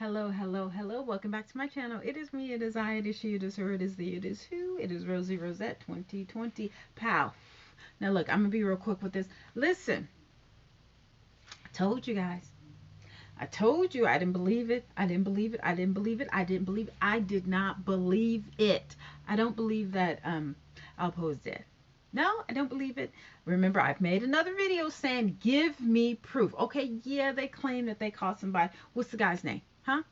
Hello, hello, hello. Welcome back to my channel. It is me, it is I, it is she, it is her, it is the, it is who, it is Rosie Rosette 2020. Pow. Now look, I'm gonna be real quick with this. Listen, I told you guys. I told you I didn't believe it. I didn't believe it. I didn't believe it. I didn't believe it. I did not believe it. I don't believe that Alpo is dead. No, I don't believe it. Remember, I've made another video saying, give me proof. Okay, yeah, they claim that they caught somebody. What's the guy's name? Huh?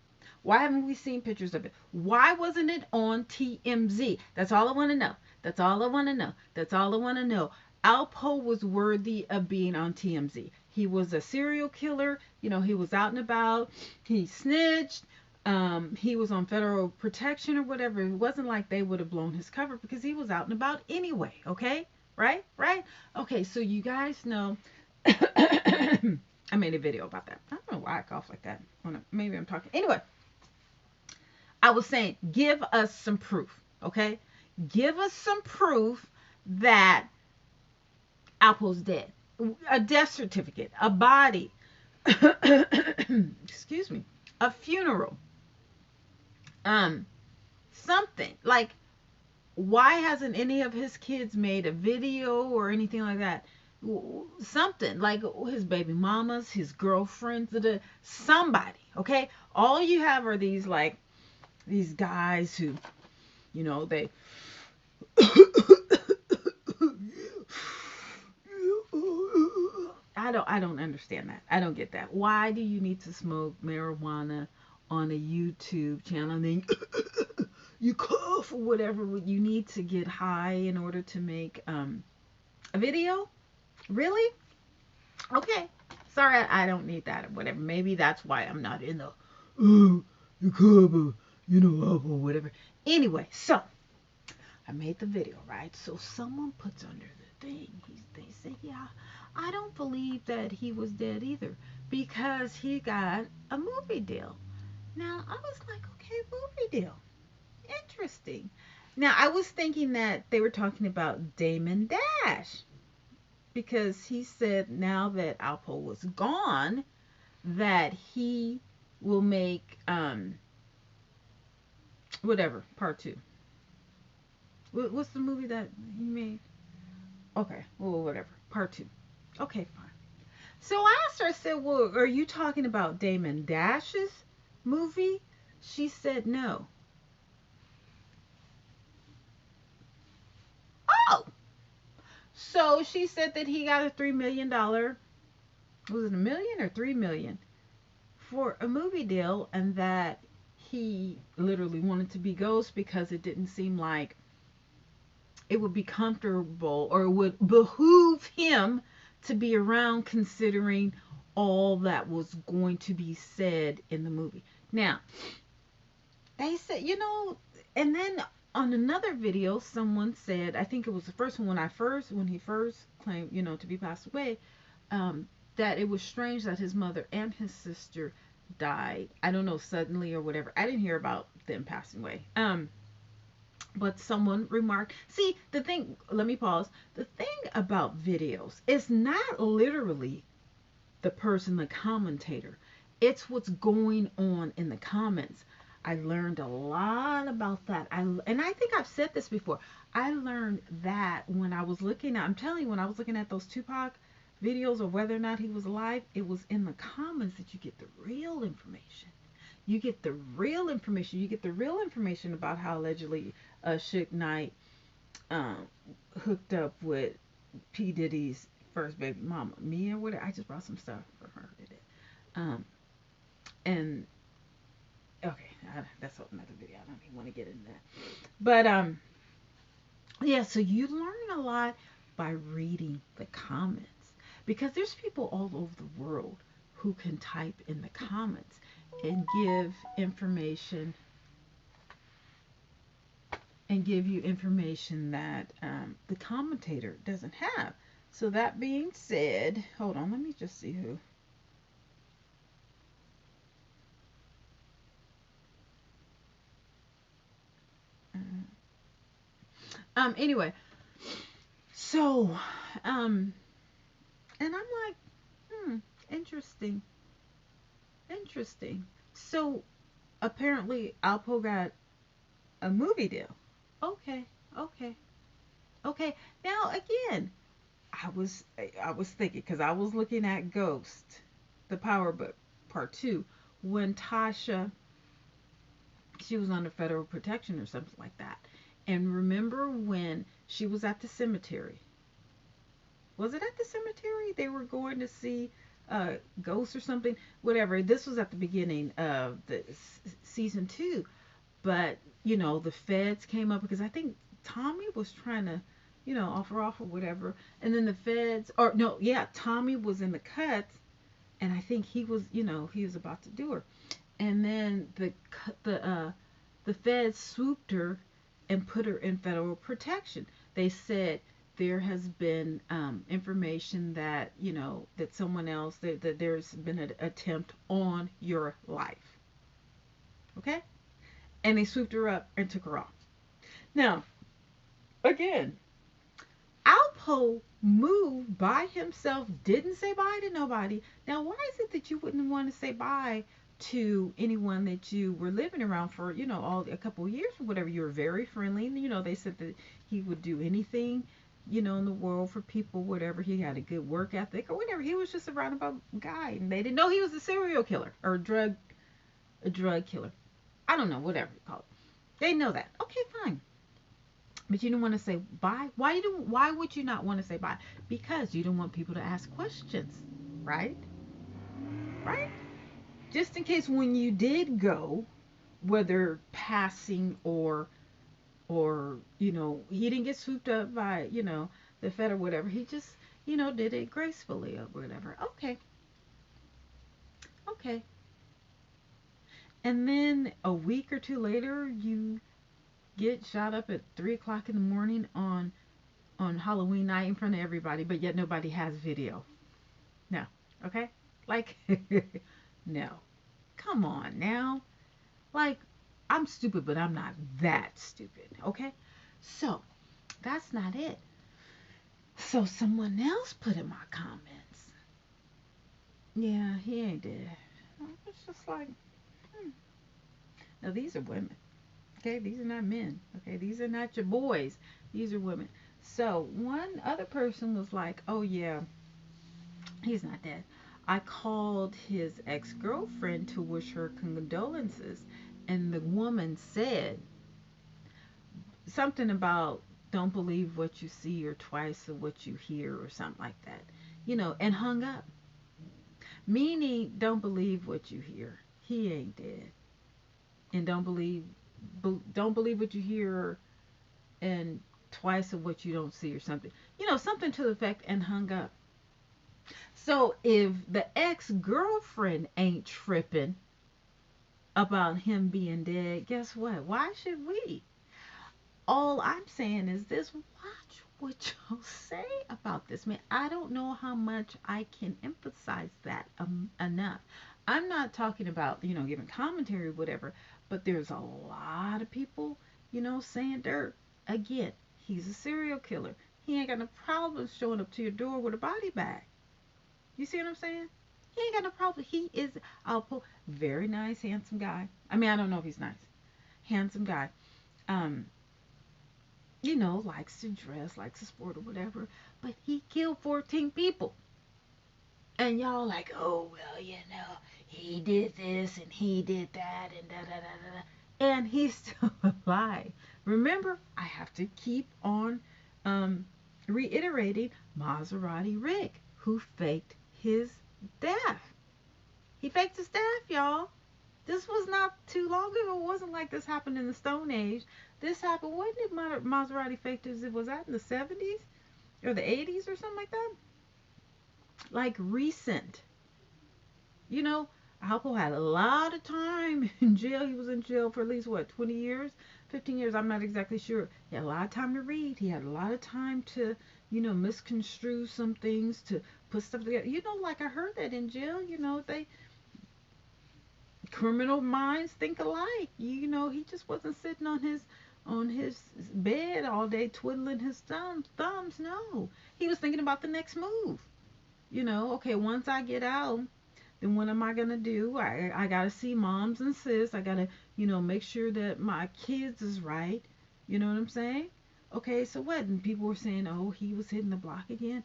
Why haven't we seen pictures of it? Why wasn't it on TMZ? That's all I want to know. That's all I want to know. That's all I want to know. Alpo was worthy of being on TMZ. He was a serial killer. He was out and about. He snitched. He was on federal protection or whatever. It wasn't like they would have blown his cover because he was out and about anyway. Okay? Right? Right? Okay, so you guys know. I made a video about that. I don't know why I cough like that. Maybe I'm talking. Anyway, I was saying, give us some proof, okay? Give us some proof that Apple's dead. A death certificate, a body, excuse me, a funeral, um, something. Like, why hasn't any of his kids made a video or anything like that? Something like his baby mamas, his girlfriends, somebody, okay? All you have are these guys who, they I don't understand that. I don't get that. Why do you need to smoke marijuana on a YouTube channel and then you cough or whatever? You need to get high in order to make a video? Really? Okay. Sorry, I don't need that or whatever. Maybe that's why I'm not in the you cover, up or whatever. Anyway, so I made the video, right? So someone puts under the thing, they say, yeah, I don't believe that he was dead either because he got a movie deal. Now, I was like, okay, movie deal. Interesting. Now, I was thinking that they were talking about Damon Dash because he said now that Alpo was gone, that he will make whatever, part two. What's the movie that he made? Okay, well, whatever. Part two. Okay, fine. So I asked her, I said, well, are you talking about Damon Dash's movie? She said no. Oh! So she said that he got a $3 million, was it a million or 3 million, for a movie deal, and that he literally wanted to be Ghost because it didn't seem like it would be comfortable or would behoove him to be around considering all that was going to be said in the movie. Now, they said, and then on another video, someone said, I think it was the first one when he first claimed, to be passed away, that it was strange that his mother and his sister died. I don't know, suddenly or whatever. I didn't hear about them passing away. But someone remarked, see, the thing, let me pause. The thing about videos is not literally the person, the commentator, it's what's going on in the comments. I learned a lot about that. And I think I've said this before. I learned that when I was looking at, I'm telling you, when I was looking at those Tupac videos or whether or not he was alive, it was in the comments that you get the real information. You get the real information. You get the real information about how allegedly Suge Knight um, hooked up with P. Diddy's first baby mama, Mia, whatever. I just brought some stuff for her today. Um, and okay, that's another video. I don't even want to get into that. But yeah. So you learn a lot by reading the comments because there's people all over the world who can type in the comments and give you information that the commentator doesn't have. So that being said, hold on, let me just see who. Anyway, so and I'm like, interesting, interesting. So apparently Alpo got a movie deal. Okay, okay, okay. Now again, I was thinking because I was looking at Ghost, the Power Book Part Two, when Tasha, she was under federal protection or something like that. And remember when she was at the cemetery? Was it at the cemetery? They were going to see ghosts or something. Whatever. This was at the beginning of the season two, but the feds came up because I think Tommy was trying to offer off or whatever, and then the feds, or no, yeah, Tommy was in the cuts, and I think he was about to do her, and then the feds swooped her and put her in federal protection. They said there has been information that that someone else, that there's been an attempt on your life. Okay, and they swooped her up and took her off. Now, again, Alpo moved by himself, didn't say bye to nobody. Now, why is it that you wouldn't want to say bye to anyone that you were living around for, all a couple of years or whatever? You were very friendly. They said that he would do anything, in the world for people, whatever. He had a good work ethic or whatever. He was just a roundabout guy, and they didn't know he was a serial killer or a drug killer. I don't know, whatever you call it. They know that. Okay, fine. But you don't want to say bye. Why would you not want to say bye? Because you don't want people to ask questions, right? Right? Just in case when you did go, whether passing or he didn't get swooped up by, the Fed or whatever. He just, did it gracefully or whatever. Okay. Okay. And then a week or two later, you get shot up at 3 o'clock in the morning on Halloween night in front of everybody, but yet nobody has video. No. Okay? Like, no. Come on now. Like, I'm stupid, but I'm not that stupid. Okay? So, that's not it. So, someone else put in my comments, yeah, he ain't dead. It's just like, hmm. Now, these are women. Okay? These are not men. Okay? These are not your boys. These are women. So, one other person was like, oh, yeah, he's not dead. I called his ex-girlfriend to wish her condolences, and the woman said something about don't believe what you see or twice of what you hear or something like that, and hung up. Meaning, don't believe what you hear. He ain't dead, and don't believe what you hear, and twice of what you don't see or something, something to the effect, and hung up. So if the ex-girlfriend ain't tripping about him being dead, guess what? Why should we? All I'm saying is this: watch what y'all say about this man. I don't know how much I can emphasize that enough. I'm not talking about, giving commentary or whatever, but there's a lot of people, saying dirt. Again, he's a serial killer. He ain't got no problem showing up to your door with a body bag. You see what I'm saying? He ain't got no problem. He is Alpo, very nice, handsome guy. I mean, I don't know if he's nice. Handsome guy. Um, likes to dress, likes to sport or whatever. But he killed 14 people. And y'all like, oh, well, he did this and he did that and da da da da da. And he's still alive. Remember, I have to keep on reiterating Maserati Rick, who faked his death. He faked his death, y'all. This was not too long ago. It wasn't like this happened in the Stone Age. This happened, when did Maserati fake his? Was that in the 70s or the 80s or something like that? Like recent. Alpo had a lot of time in jail. He was in jail for at least, 20 years? 15 years? I'm not exactly sure. He had a lot of time to read. He had a lot of time to, misconstrue some things, to put stuff together. Like I heard that in jail, they criminal minds think alike. He just wasn't sitting on his bed all day twiddling his thumbs. No, he was thinking about the next move. Okay, once I get out, then what am I gonna do? I gotta see moms and sis. I gotta, make sure that my kids is right. You know what I'm saying? Okay, so what? And people were saying, oh, he was hitting the block again.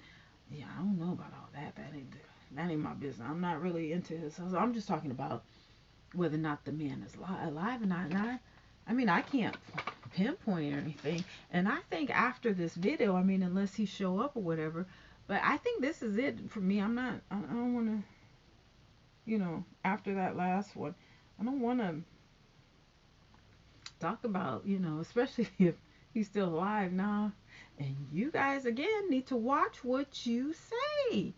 Yeah, I don't know about all that. That ain't my business. I'm not really into his. So I'm just talking about whether or not the man is alive or not. And I mean, I can't pinpoint or anything. And I think after this video, I mean, unless he show up or whatever, but I think this is it for me. I'm not. I don't want to. After that last one, I don't want to talk about. Especially if he's still alive now. And you guys again need to watch what you say.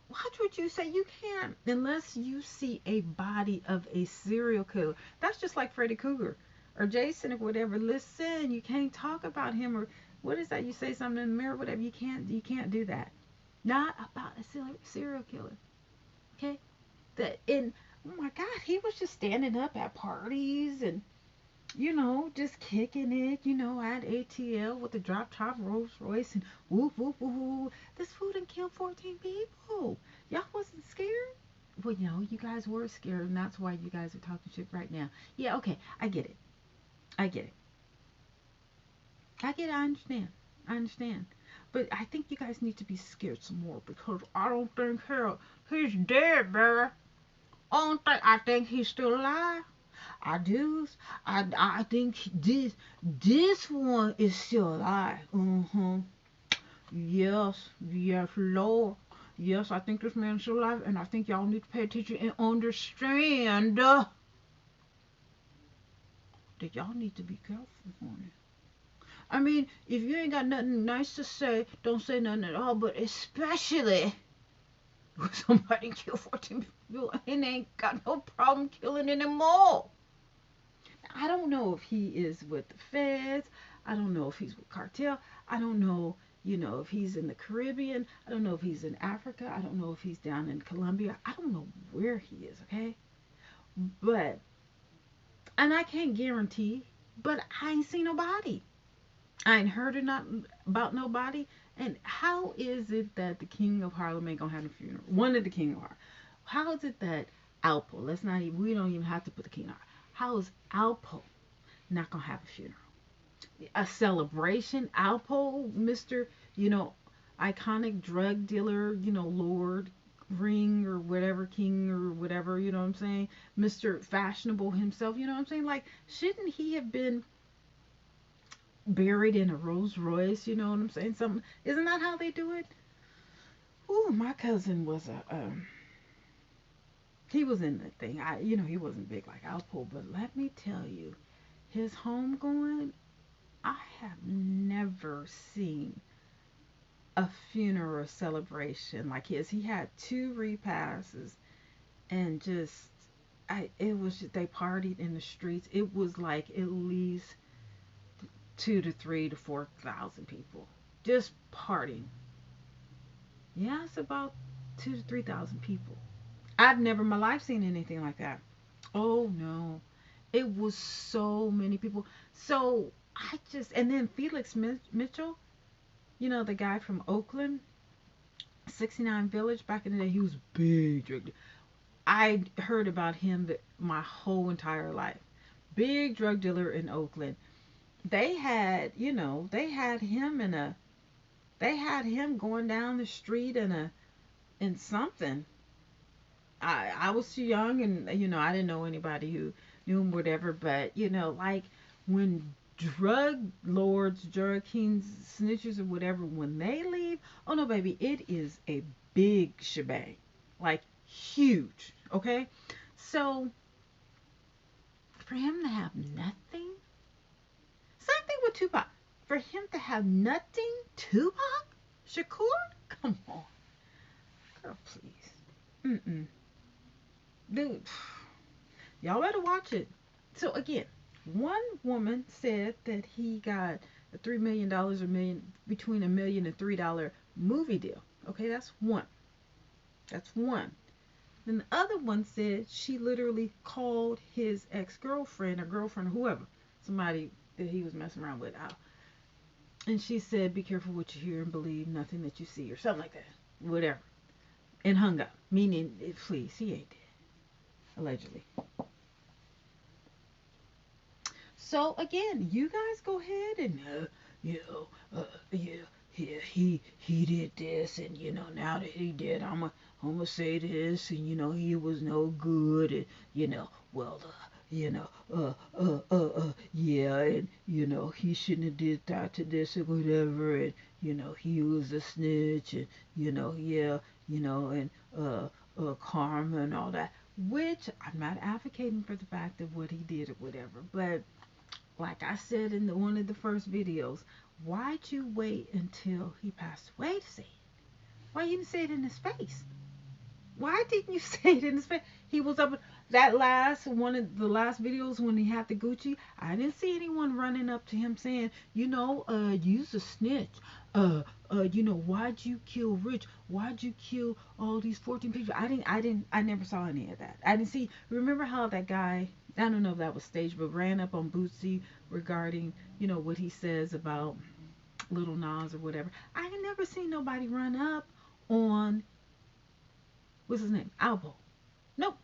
Watch what you say. You can't unless you see a body of a serial killer. That's just like Freddy Krueger or Jason or whatever. Listen, you can't talk about him or what is that? You say something in the mirror, whatever. You can't do that. Not about a serial killer. Okay? Oh my God, he was just standing up at parties and just kicking it, at ATL with the drop top Rolls Royce and whoop, whoop, whoop. This fool done killed 14 people. Y'all wasn't scared? Well, you guys were scared, and that's why you guys are talking shit right now. Yeah, okay, I get it. I get it. I get it, I understand. I understand. But I think you guys need to be scared some more because I don't think he's dead, baby. I think he's still alive. I do. I think this one is still alive. Yes, yes, Lord. Yes, I think this man is still alive, and I think y'all need to pay attention and understand that y'all need to be careful on it. I mean, if you ain't got nothing nice to say, don't say nothing at all. But especially when somebody killed 14 people and ain't got no problem killing anymore. I don't know if he is with the feds. I don't know if he's with cartel. I don't know, if he's in the Caribbean. I don't know if he's in Africa. I don't know if he's down in Colombia. I don't know where he is, okay? But, and I can't guarantee, but I ain't seen nobody. I ain't heard about nobody. And how is it that the King of Harlem ain't gonna have a funeral? One of the King of Harlem. How is it that Alpo, we don't even have to put the King of Harlem. How is Alpo not gonna have a funeral? A celebration? Alpo, Mr. Iconic drug dealer, Lord Ring or whatever, King or whatever, you know what I'm saying? Mr. Fashionable himself, you know what I'm saying? Like, shouldn't he have been buried in a Rolls Royce, you know what I'm saying? Isn't that how they do it? Ooh, my cousin was he was in the thing. He wasn't big like Alpo, but let me tell you, his homegoing, I have never seen a funeral celebration like his. He had two repasses and it was just, they partied in the streets. It was like at least 2 to 3 to 4,000 people just partying. Yeah, it's about 2 to 3,000 people. I've never in my life seen anything like that. Oh no, it was so many people. So and then Felix Mitchell, the guy from Oakland, 69 Village back in the day, he was big drug dealer. I heard about him my whole entire life. Big drug dealer in Oakland. They had him going down the street in something. I was too young, and I didn't know anybody who knew him, whatever. But like when drug lords, drug kings, snitches, or whatever, when they leave, oh no, baby, it is a big shebang, like huge. Okay, so for him to have nothing, same thing with Tupac. For him to have nothing, Tupac, Shakur, come on, girl, please, dude, y'all better watch it. So again, one woman said that he got a $3 million or between $1 million and $3 movie deal. Okay, that's one. That's one. Then the other one said she literally called his ex-girlfriend or girlfriend or whoever, somebody that he was messing around with, out. And she said, be careful what you hear and believe nothing that you see or something like that. Whatever. and hung up. Meaning, please, he ain't dead, allegedly. So again, you guys go ahead and you know, yeah, yeah, he did this, and now that he did, I'm gonna say this, and he was no good, and well, yeah, and he shouldn't have did that to this or whatever, and he was a snitch, and yeah, and karma and all that. Which I'm not advocating for the fact of what he did or whatever, but like I said in one of the first videos, why'd you wait until he passed away to say it? Why you didn't say it in his face? Why didn't you say it in his face? He was up that last one of the last videos when he had the Gucci. I didn't see anyone running up to him saying, you's a snitch. Why'd you kill Rich? Why'd you kill all these 14 people? I never saw any of that. I didn't see. Remember how that guy, I don't know if that was staged, but ran up on Bootsy regarding, what he says about Little Nas or whatever. I ain't never seen nobody run up on, what's his name? Alpo. Nope.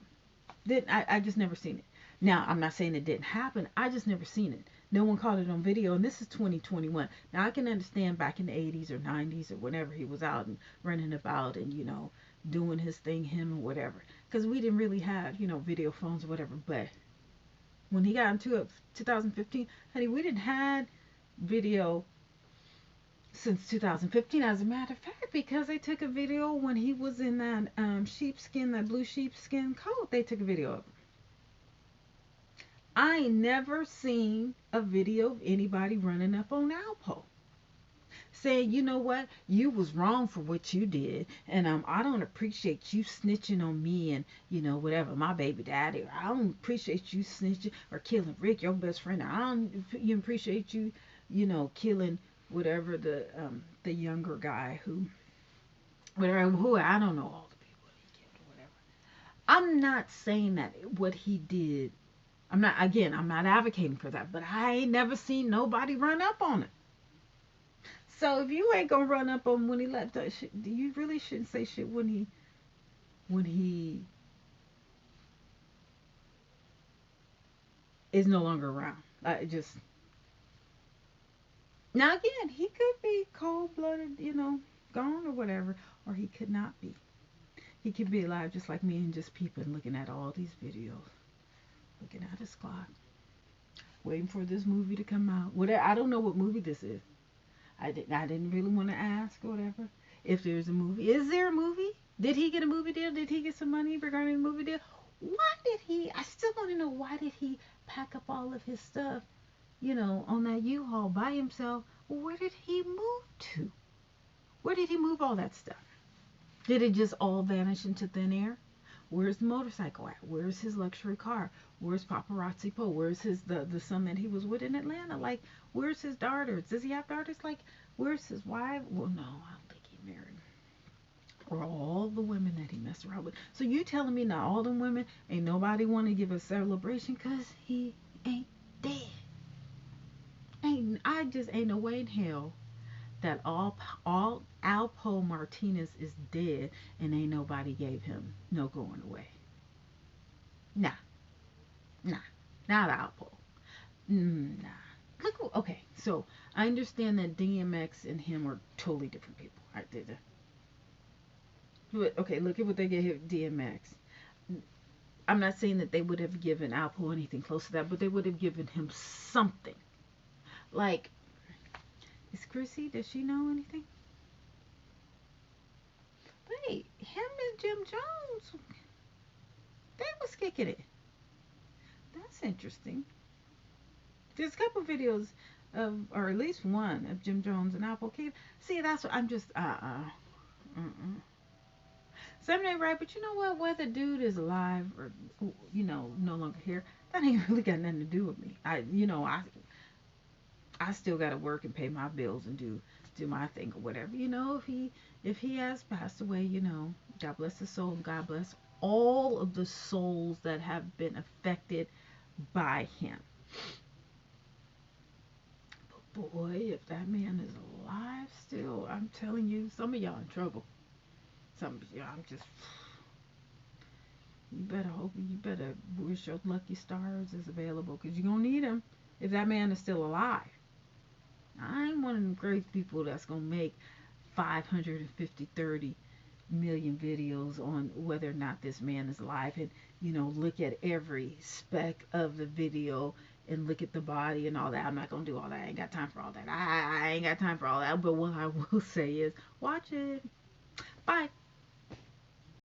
I just never seen it. Now, I'm not saying it didn't happen. I just never seen it. No one caught it on video, and this is 2021. Now, I can understand back in the 80s or 90s or whenever he was out and running about and, doing his thing, him or whatever. Because we didn't really have, video phones or whatever. But when he got into it, 2015, honey, we didn't had video since 2015, as a matter of fact, because they took a video when he was in that sheepskin, that blue sheepskin coat. They took a video of him. I ain't never seen a video of anybody running up on Alpo saying, you know what, you was wrong for what you did, and I don't appreciate you snitching on me, and whatever, my baby daddy, or I don't appreciate you snitching or killing Rick, your best friend. I don't appreciate you, killing whatever the younger guy who, whatever, who, I don't know all the people he killed or whatever. I'm not saying that what he did, I'm not advocating for that, but I ain't never seen nobody run up on it. So if you ain't gonna run up on when he left that shit, you really shouldn't say shit when he is no longer around. I just, now again, he could be cold blooded, gone or whatever, or he could not be. He could be alive just like me and just peeping, looking at all these videos, looking at his clock, waiting for this movie to come out. Whatever, I don't know what movie this is. I didn't really want to ask or whatever if there's a movie. Is there a movie? Did he get a movie deal? Did he get some money regarding a movie deal? Why did he? I still want to know, why did he pack up all of his stuff, on that U-Haul by himself? Where did he move to? Where did he move all that stuff? Did it just all vanish into thin air? Where's the motorcycle at? Where's his luxury car? Where's Paparazzi Poe? Where's the son that he was with in Atlanta? Like, where's his daughters? Does he have daughters? Like, where's his wife? Well, no, I don't think he married. Or all the women that he messed around with. So you telling me now all them women ain't nobody want to give a celebration because he ain't dead? Ain't no way in hell that all Alpo Martinez is dead and ain't nobody gave him no going away. Nah, nah, not Alpo. Nah. Look, okay, so I understand that DMX and him are totally different people. I did. But okay, look at what they gave DMX. I'm not saying that they would have given Alpo anything close to that, but they would have given him something. Like, is Chrissy, does she know anything? Wait, him and Jim Jones, they was kicking it. That's interesting. There's a couple videos of, or at least one of Jim Jones and Alpo kicking. See, that's what I'm just, Something ain't right, but you know what? Whether dude is alive or, no longer here, that ain't really got nothing to do with me. I still got to work and pay my bills and do my thing or whatever. If he has passed away, God bless his soul and God bless all of the souls that have been affected by him. But boy, if that man is alive still, I'm telling you, some of y'all in trouble. some, you know, I'm just, you better wish your lucky stars is available because you're going to need them if that man is still alive. I ain't one of them crazy people that's going to make 550, 30 million videos on whether or not this man is alive and, you know, look at every speck of the video and look at the body and all that. I'm not going to do all that. I ain't got time for all that. I ain't got time for all that. But what I will say is watch it. Bye.